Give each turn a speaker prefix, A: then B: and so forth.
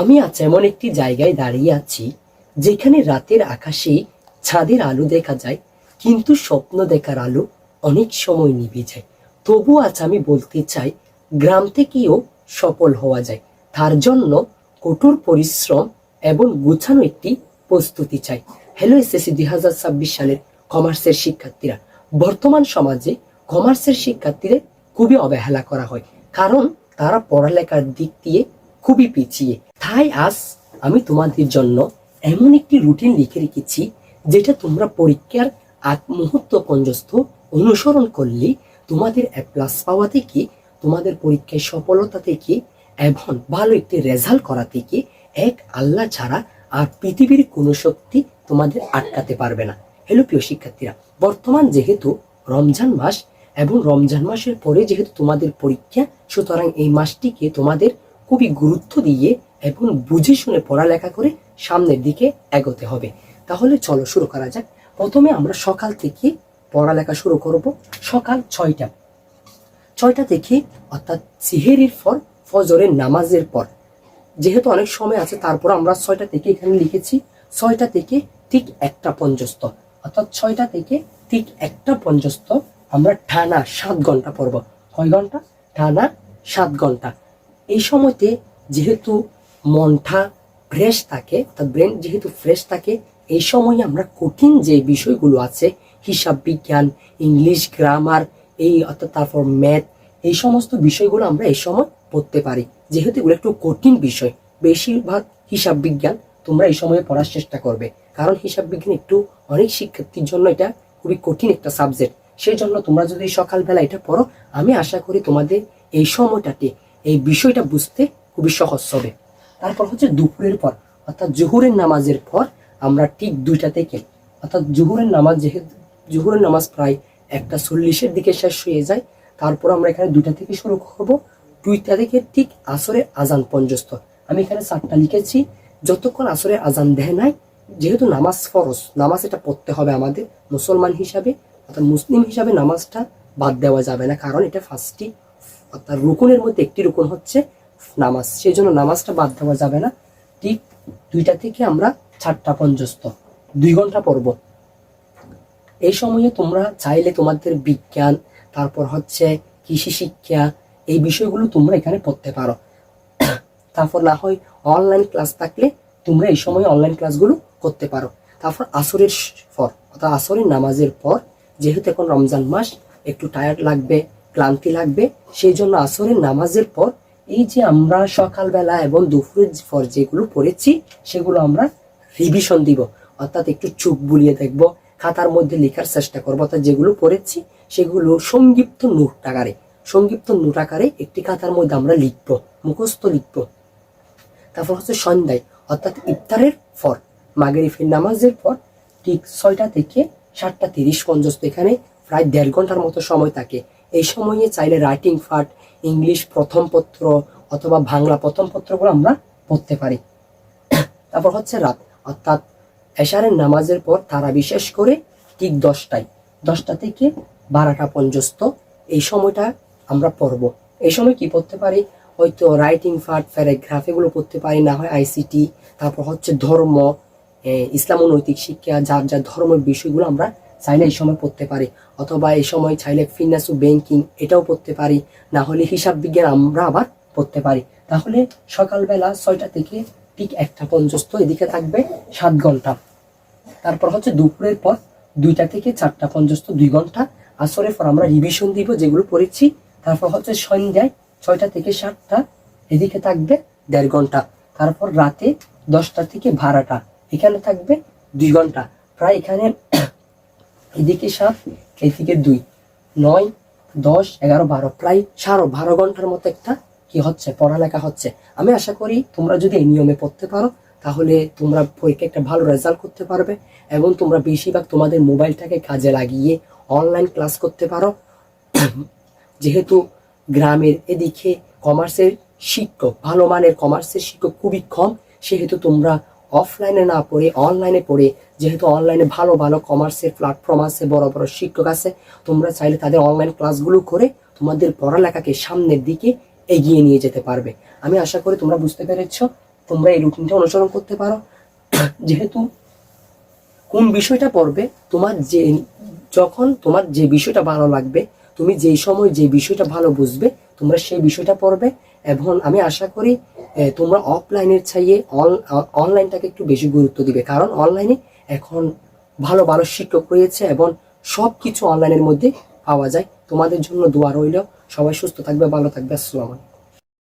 A: আমি আজ এমন একটি জায়গায় দাঁড়িয়ে আছি যেখানে রাতের আকাশে চাঁদের আলো দেখা যায়, কিন্তু স্বপ্ন দেখার আলো অনেক সময় নিভে যায়। তবু আজ আমি বলতে চাই, গ্রাম থেকেও সফল হওয়া যায়। তার জন্য কঠোর পরিশ্রম এবং গুছানো একটি প্রস্তুতি চাই। হ্যালো এসএসসি 2026 সালের কমার্সের শিক্ষার্থীরা, বর্তমান সমাজে কমার্সের শিক্ষার্থীদের খুবই অবহেলা করা হয়, কারণ তারা পড়ালেখার দিক দিয়ে খুবই পিছিয়ে। তাই আজ আমি তোমাদের জন্য এমন একটি রুটিন লিখে রেখেছি, যেটা তোমরা পরীক্ষার আগ মুহূর্ত পর্যন্ত অনুসরণ করলে তোমাদের এ প্লাস পাওয়া থেকে, তোমাদের পরীক্ষায় সফলতা থেকে এবং ভালো একটি রেজাল্ট করা থেকে এক আল্লাহ ছাড়া আর পৃথিবীর কোনো শক্তি তোমাদের আটকাতে পারবে না। হ্যালো প্রিয় শিক্ষার্থীরা, বর্তমান যেহেতু রমজান মাস এবং রমজান মাসের পরে যেহেতু তোমাদের পরীক্ষা, সুতরাং এই মাসটিকে তোমাদের খুবই গুরুত্ব দিয়ে এবং বুঝে শুনে পড়ালেখা করে সামনের দিকে এগোতে হবে। তাহলে চলো শুরু করা যাক। প্রথমে আমরা সকাল থেকে পড়ালেখা শুরু করব। সকাল 6টা থেকে, অর্থাৎ সিহেরির পর, ফজরের নামাজের পর। যেহেতু অনেক সময় আছে, তারপর আমরা 6টা থেকে এখানে লিখেছি। 6টা থেকে ঠিক 1টা পর্যন্ত, অর্থাৎ 6টা থেকে ঠিক 1টা পর্যন্ত আমরা টানা 7 ঘন্টা পড়ব। কয় ঘন্টা? টানা 7 ঘন্টা। এই সময়তে যেহেতু মনটা ফ্রেশ থাকে, অর্থাৎ ব্রেন যেহেতু ফ্রেশ থাকে, এই সময় আমরা কঠিন যে বিষয়গুলো আছে, হিসাব বিজ্ঞান, ইংলিশ, গ্রামার, এই অর্থাৎ তারপর ম্যাথ, এই সমস্ত বিষয়গুলো আমরা এই সময় পড়তে পারি। যেহেতু এগুলো একটু কঠিন বিষয়, বেশিরভাগ হিসাব বিজ্ঞান তোমরা এই সময়ে পড়ার চেষ্টা করবে, কারণ হিসাব বিজ্ঞান একটু অনেক শিক্ষার্থীর জন্য এটা খুবই কঠিন একটা সাবজেক্ট। সেই জন্য তোমরা যদি সকালবেলা এটা পড়ো, আমি আশা করি তোমাদের এই সময়টাতে এই বিষয়টা বুঝতে খুবই সহজ হবে। তারপর হচ্ছে দুপুরের পর, অর্থাৎ জোহরের নামাজের পর আমরা ঠিক 2টা থেকে, অর্থাৎ জোহরের নামাজ, যেহেতু জোহরের নামাজ প্রায় 1:40-এর দিকে শেষ হয়ে যায়, তারপর আমরা এখানে 2টা থেকে শুরু করব। 2টা থেকে ঠিক আসরের আজান পর্যন্ত। আমি এখানে 4টা লিখেছি, যতক্ষণ আসরের আজান দেয় নাই। যেহেতু নামাজ ফরজ, নামাজ এটা পড়তে হবে আমাদের মুসলমান হিসাবে, অর্থাৎ মুসলিম হিসাবে নামাজটা বাদ দেওয়া যাবে না, কারণ এটা ফার্স্টই, অর্থাৎ রুকুনের মধ্যে একটি রুকুন হচ্ছে নামাজ, সেই জন্য নামাজটা বাদ দেওয়া যাবে না। ঠিক 2টা থেকে আমরা 4টা পর্যন্ত 2 ঘন্টা পড়ব। এই সময়ে তোমরা চাইলে তোমাদের বিজ্ঞান, তারপর হচ্ছে কৃষি শিক্ষা, এই বিষয়গুলো তোমরা এখানে পড়তে পারো। তারপর না হয় অনলাইন ক্লাস থাকলে তোমরা এই সময় অনলাইন ক্লাসগুলো করতে পারো। তারপর আসরের পর, অর্থাৎ আসরের নামাজের পর, যেহেতু এখন রমজান মাস, একটু টায়ার্ড লাগবে, ক্লান্তি লাগবে, সেই জন্য আসরের নামাজের পর এই যে আমরা সকালবেলা এবং দুপুরের পর যেগুলো পড়েছি, সেগুলো আমরা রিভিশন দিব, অর্থাৎ একটু চোখ বুলিয়ে দেখব, খাতার মধ্যে লেখার চেষ্টা করবো। অর্থাৎ যেগুলো পড়েছি সেগুলো সংক্ষিপ্ত নোট আকারে একটি খাতার মধ্যে আমরা লিখবো, মুখস্থ লিখবো। তারপর হচ্ছে সন্ধ্যায়, অর্থাৎ ইফতারের পর, মাগরিবের নামাজের পর ঠিক 6টা থেকে 7:30 পর্যন্ত, এখানে প্রায় 1.5 ঘন্টার মতো সময় থাকে। এই সময়ে চাইলে রাইটিং পার্ট, ইংলিশ প্রথম পত্র অথবা বাংলা প্রথম পত্রগুলো আমরা পড়তে পারি। তারপর হচ্ছে রাত, অর্থাৎ এশারের নামাজের পর তারা বিশেষ করে ঠিক 10টা থেকে 12টা পর্যন্ত এই সময়টা আমরা পড়ব। এই সময় কি পড়তে পারি? হয়তো রাইটিং পার্ট, প্যারাগ্রাফ, এগুলো পড়তে পারি, না হয় আইসিটি, তারপর হচ্ছে ধর্ম, ইসলাম ও নৈতিক শিক্ষা, যার যার ধর্মের বিষয়গুলো আমরা চাইলে এই সময় পড়তে পারি। অথবা এই সময় চাইলে ফিনান্স ও ব্যাংকিং, এটাও পড়তে পারি, না হলে হিসাব বিজ্ঞান আমরা আবার পড়তে পারি। তাহলে সকালবেলা 6টা থেকে ঠিক 1টা পর্যন্ত এদিকে থাকবে 7 ঘন্টা। তারপর হচ্ছে দুপুরের পর 2টা থেকে 4টা পর্যন্ত 2 ঘন্টা। আসরের পর আমরা রিভিশন দিব যেগুলো পড়েছি। তারপর হচ্ছে সন্ধ্যায় 6টা থেকে 7টা, এদিকে থাকবে 1.5 ঘন্টা। তারপর রাতে 10টা থেকে 12টা, এখানে থাকবে 2 ঘন্টা। প্রায় এখানে এদিকে 7, এদিকে 2, 9, 10, 11, 12, প্রায় 12 ঘন্টার মতো একটা কি হচ্ছে, পড়ালেখা হচ্ছে। আমি আশা করি তোমরা যদি এই নিয়মে পড়তে পারো, তাহলে তোমরা পরীক্ষা একটা ভালো রেজাল্ট করতে পারবে এবং তোমরা বেশিরভাগ তোমাদের মোবাইলটাকে কাজে লাগিয়ে অনলাইন ক্লাস করতে পারো। যেহেতু গ্রামের এদিকে কমার্সের শিক্ষক, ভালো মানের কমার্সের শিক্ষক খুবই কম, সেহেতু তোমরা অফলাইনে না পড়ে অনলাইনে পড়ে, যেহেতু অনলাইনে ভালো ভালো কমার্সের প্ল্যাটফর্ম আছে, বড় বড় শিক্ষক আছে, তোমরা চাইলে তাদের অনলাইন ক্লাসগুলো করে তোমাদের পড়ালেখাকে সামনের দিকে এগিয়ে নিয়ে যেতে পারবে। আমি আশা করি তোমরা বুঝতে পেরেছ। তোমরা এই রুটিনটা অনুসরণ করতে পারো। যেহেতু কোন বিষয়টা পড়বে, যখন তোমার যে বিষয়টা ভালো লাগবে, তুমি যেই সময় যে বিষয়টা ভালো বুঝবে, তোমরা সেই বিষয়টা পড়বে। এবং আমি আশা করি তোমরা অফলাইনের চাইয়ে অনলাইনটাকে একটু বেশি গুরুত্ব দিবে, কারণ অনলাইনে এখন ভালো ভালো শিক্ষক রয়েছে এবং সব কিছু অনলাইনের মধ্যে পাওয়া যায়। তোমাদের জন্য দোয়া রইল। সবাই সুস্থ থাকবে, ভালো থাকবে। আসসালামু আলাইকুম।